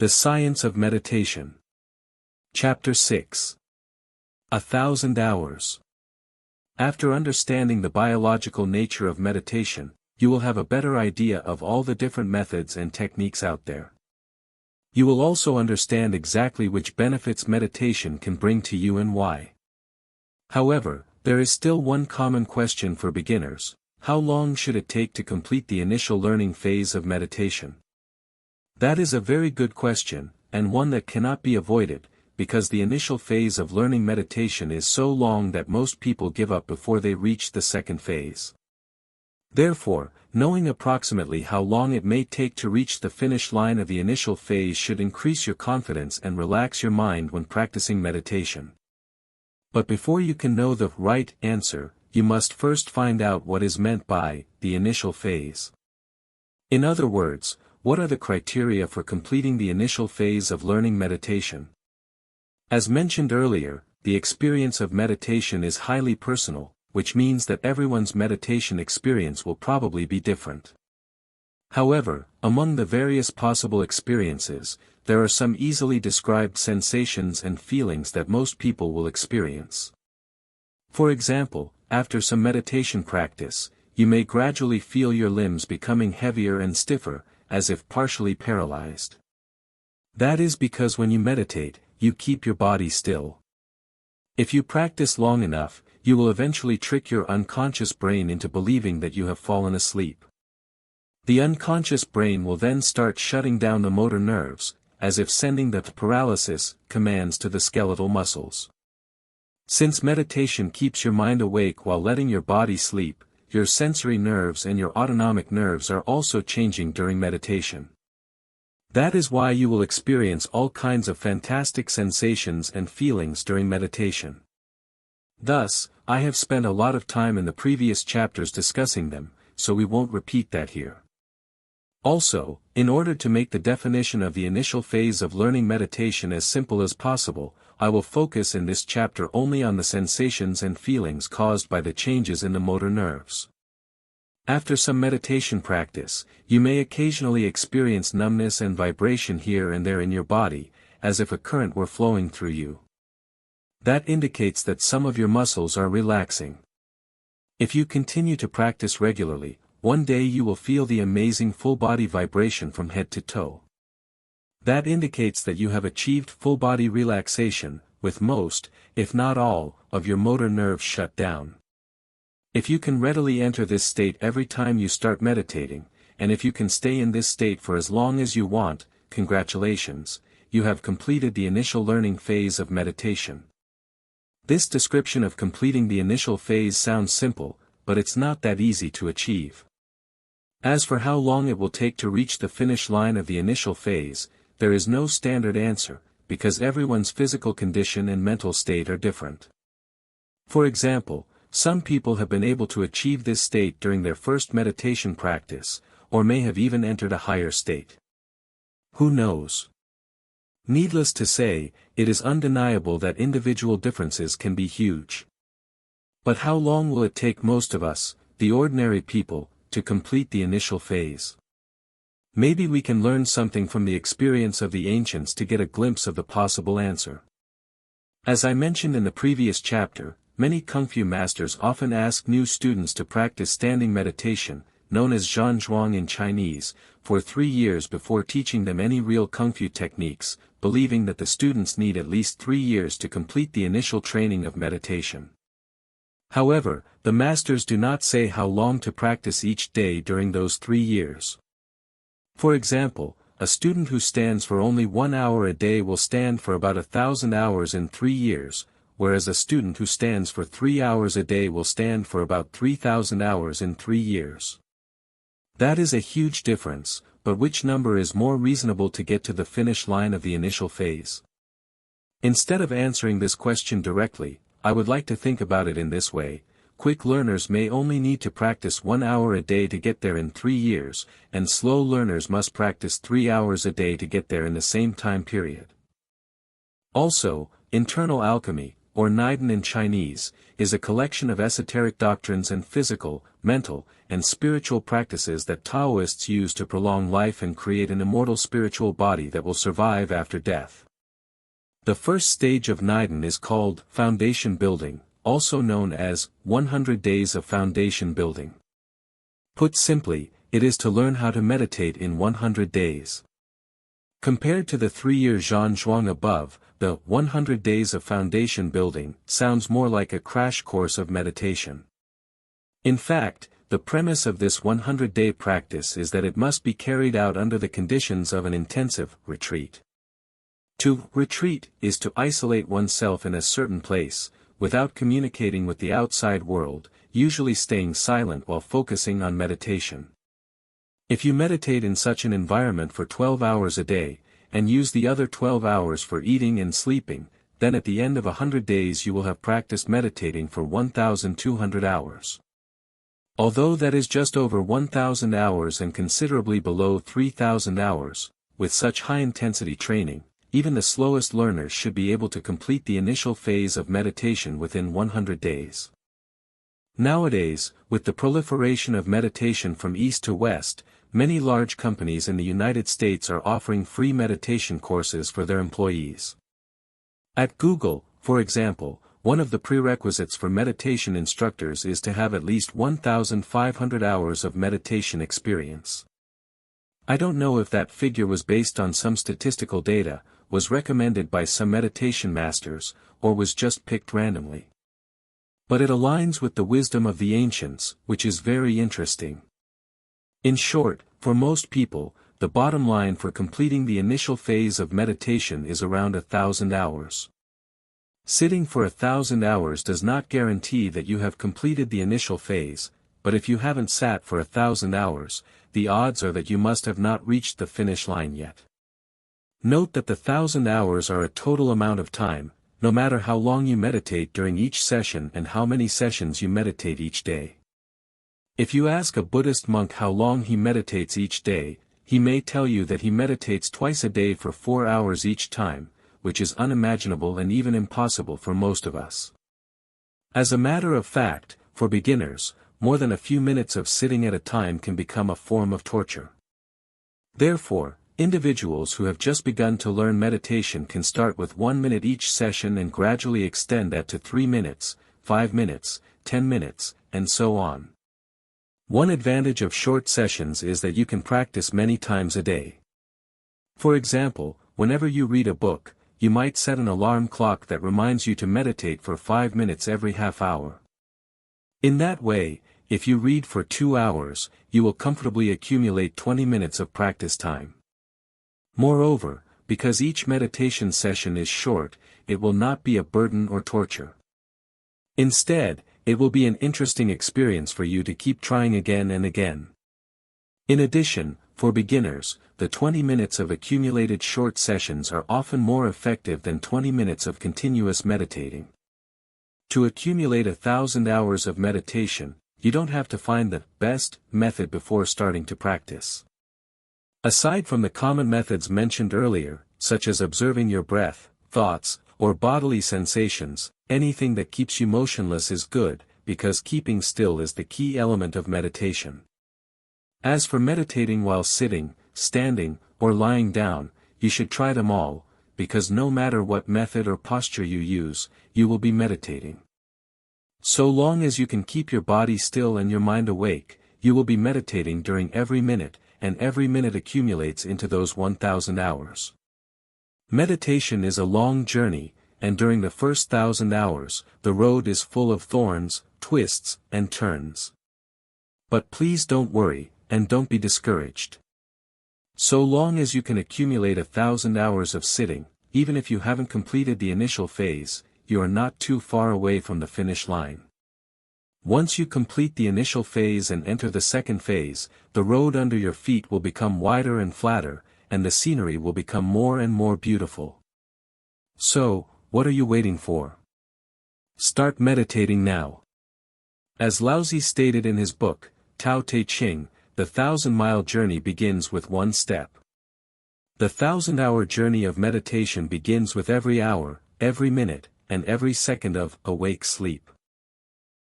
The Science of Meditation. Chapter 6. 1,000 Hours. After understanding the biological nature of meditation, you will have a better idea of all the different methods and techniques out there. You will also understand exactly which benefits meditation can bring to you and why. However, there is still one common question for beginners: how long should it take to complete the initial learning phase of meditation? That is a very good question, and one that cannot be avoided, because the initial phase of learning meditation is so long that most people give up before they reach the second phase. Therefore, knowing approximately how long it may take to reach the finish line of the initial phase should increase your confidence and relax your mind when practicing meditation. But before you can know the right answer, you must first find out what is meant by the initial phase. In other words, what are the criteria for completing the initial phase of learning meditation? As mentioned earlier, the experience of meditation is highly personal, which means that everyone's meditation experience will probably be different. However, among the various possible experiences, there are some easily described sensations and feelings that most people will experience. For example, after some meditation practice, you may gradually feel your limbs becoming heavier and stiffer, as if partially paralyzed. That is because when you meditate, you keep your body still. If you practice long enough, you will eventually trick your unconscious brain into believing that you have fallen asleep. The unconscious brain will then start shutting down the motor nerves, as if sending the paralysis commands to the skeletal muscles. Since meditation keeps your mind awake while letting your body sleep, your sensory nerves and your autonomic nerves are also changing during meditation. That is why you will experience all kinds of fantastic sensations and feelings during meditation. Thus, I have spent a lot of time in the previous chapters discussing them, so we won't repeat that here. Also, in order to make the definition of the initial phase of learning meditation as simple as possible, I will focus in this chapter only on the sensations and feelings caused by the changes in the motor nerves. After some meditation practice, you may occasionally experience numbness and vibration here and there in your body, as if a current were flowing through you. That indicates that some of your muscles are relaxing. If you continue to practice regularly, one day you will feel the amazing full-body vibration from head to toe. That indicates that you have achieved full-body relaxation, with most, if not all, of your motor nerves shut down. If you can readily enter this state every time you start meditating, and if you can stay in this state for as long as you want, congratulations, you have completed the initial learning phase of meditation. This description of completing the initial phase sounds simple, but it's not that easy to achieve. As for how long it will take to reach the finish line of the initial phase, there is no standard answer, because everyone's physical condition and mental state are different. For example, some people have been able to achieve this state during their first meditation practice, or may have even entered a higher state. Who knows? Needless to say, it is undeniable that individual differences can be huge. But how long will it take most of us, the ordinary people, to complete the initial phase? Maybe we can learn something from the experience of the ancients to get a glimpse of the possible answer. As I mentioned in the previous chapter, many Kung Fu masters often ask new students to practice standing meditation, known as Zhan Zhuang in Chinese, for 3 years before teaching them any real Kung Fu techniques, believing that the students need at least 3 years to complete the initial training of meditation. However, the masters do not say how long to practice each day during those 3 years. For example, a student who stands for only 1 hour a day will stand for about 1,000 hours in 3 years, whereas a student who stands for 3 hours a day will stand for about 3,000 hours in 3 years. That is a huge difference, but which number is more reasonable to get to the finish line of the initial phase? Instead of answering this question directly, I would like to think about it in this way: quick learners may only need to practice 1 hour a day to get there in 3 years, and slow learners must practice 3 hours a day to get there in the same time period. Also, internal alchemy, or Niden in Chinese, is a collection of esoteric doctrines and physical, mental, and spiritual practices that Taoists use to prolong life and create an immortal spiritual body that will survive after death. The first stage of Niden is called foundation building, also known as 100 days of foundation building. Put simply, it is to learn how to meditate in 100 days. Compared to the 3-year Zhanzhuang above, the 100 days of foundation building sounds more like a crash course of meditation. In fact, the premise of this 100-day practice is that it must be carried out under the conditions of an intensive retreat. To retreat is to isolate oneself in a certain place, without communicating with the outside world, usually staying silent while focusing on meditation. If you meditate in such an environment for 12 hours a day, and use the other 12 hours for eating and sleeping, then at the end of 100 days you will have practiced meditating for 1,200 hours. Although that is just over 1,000 hours and considerably below 3,000 hours, with such high-intensity training, even the slowest learners should be able to complete the initial phase of meditation within 100 days. Nowadays, with the proliferation of meditation from east to west, many large companies in the United States are offering free meditation courses for their employees. At Google, for example, one of the prerequisites for meditation instructors is to have at least 1,500 hours of meditation experience. I don't know if that figure was based on some statistical data, was recommended by some meditation masters, or was just picked randomly. But it aligns with the wisdom of the ancients, which is very interesting. In short, for most people, the bottom line for completing the initial phase of meditation is around 1,000 hours. Sitting for 1,000 hours does not guarantee that you have completed the initial phase, but if you haven't sat for 1,000 hours, the odds are that you must have not reached the finish line yet. Note that the 1,000 hours are a total amount of time, no matter how long you meditate during each session and how many sessions you meditate each day. If you ask a Buddhist monk how long he meditates each day, he may tell you that he meditates twice a day for 4 hours each time, which is unimaginable and even impossible for most of us. As a matter of fact, for beginners, more than a few minutes of sitting at a time can become a form of torture. Therefore, individuals who have just begun to learn meditation can start with 1 minute each session and gradually extend that to 3 minutes, 5 minutes, 10 minutes, and so on. One advantage of short sessions is that you can practice many times a day. For example, whenever you read a book, you might set an alarm clock that reminds you to meditate for 5 minutes every half hour. In that way, if you read for 2 hours, you will comfortably accumulate 20 minutes of practice time. Moreover, because each meditation session is short, it will not be a burden or torture. Instead, it will be an interesting experience for you to keep trying again and again. In addition, for beginners, the 20 minutes of accumulated short sessions are often more effective than 20 minutes of continuous meditating. To accumulate 1,000 hours of meditation, you don't have to find the best method before starting to practice. Aside from the common methods mentioned earlier, such as observing your breath, thoughts, or bodily sensations, anything that keeps you motionless is good, because keeping still is the key element of meditation. As for meditating while sitting, standing, or lying down, you should try them all, because no matter what method or posture you use, you will be meditating. So long as you can keep your body still and your mind awake, you will be meditating during every minute, and every minute accumulates into those 1,000 hours. Meditation is a long journey, and during the first 1,000 hours, the road is full of thorns, twists, and turns. But please don't worry, and don't be discouraged. So long as you can accumulate 1,000 hours of sitting, even if you haven't completed the initial phase, you are not too far away from the finish line. Once you complete the initial phase and enter the second phase, the road under your feet will become wider and flatter, and the scenery will become more and more beautiful. So, what are you waiting for? Start meditating now. As Laozi stated in his book, Tao Te Ching, the 1,000-mile journey begins with one step. The 1,000-hour journey of meditation begins with every hour, every minute, and every second of awake sleep.